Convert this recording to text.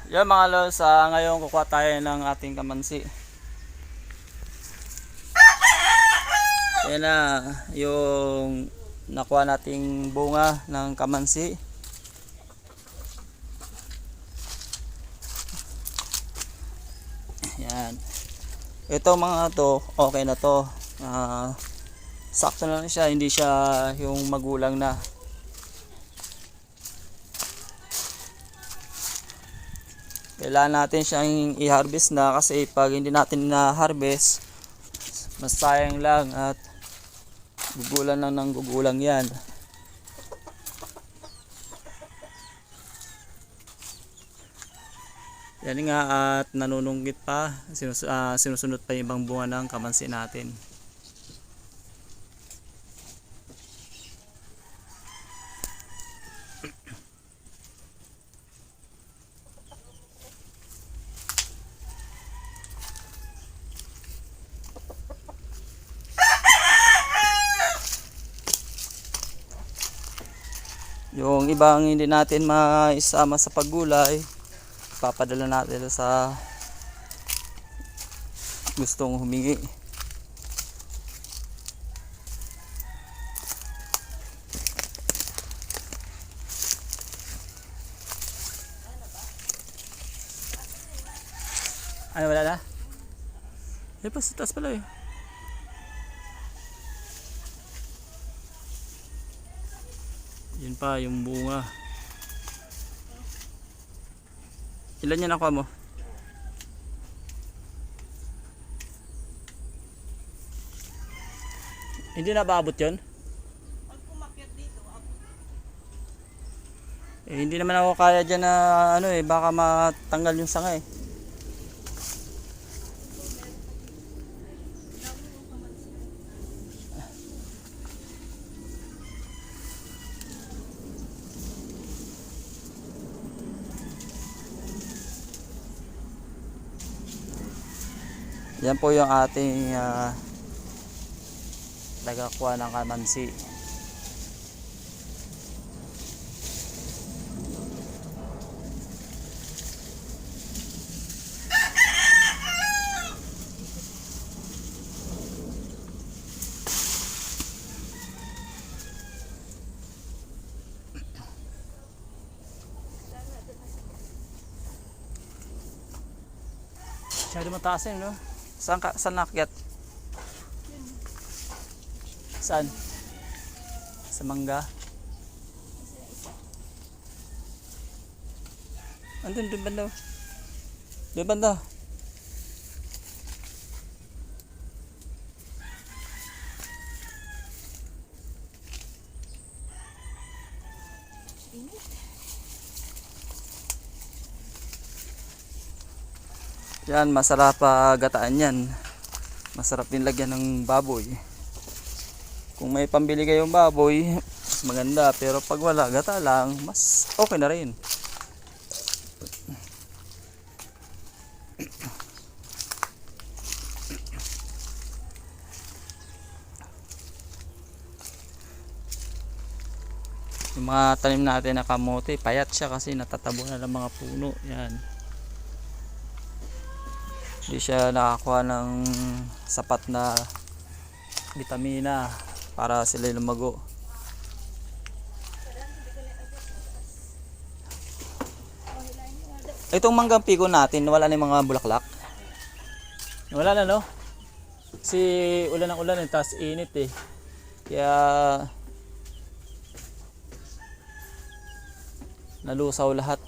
Yan mga lods, ngayon kukuha tayo ng ating kamansi. Yan na yung nakuha nating bunga ng kamansi. Yan. Ito mga to, okay na to. Sakto na lang siya, hindi siya yung magulang na. Kailangan natin siyang i-harvest na kasi pag hindi natin na-harvest, mas sayang lang at gugulan lang ng gugulang yan. Yan nga at nanununggit pa, sinusunod pa yung ibang bunga ng kamansi natin. Yung ibang hindi natin maisama sa paggulay, papadala natin sa gustong humingi. Ano, wala na? Eh, pa sa taas pala eh. Yun pa yung bunga. Ilan yan nakuha mo? Hindi na baabot yun? Pag umakyat dito, Eh, hindi naman ako kaya dyan na ano eh, baka matanggal yung sanga eh. Yan po yung ating nagakuha ng kamansi. Masyado mataas yun, no? Saan nakakyat? Saan? Sa mangga? Andun, doon banda. Doon banda. Yan, masarap gataan yan. Masarap din lagyan ng baboy. Kung may pambili kayong baboy, mas maganda. Pero pag wala, gata lang, mas okay na rin. Yung mga tanim natin na kamote, payat siya kasi natatabo na ng mga puno. Yan. Hindi siya nakakuha ng sapat na bitamina para sila lumago. Itong manggang piko natin, wala na yung mga bulaklak. Wala na, no? Si ulan ng ulan, tapos init eh. Kaya nalusaw lahat.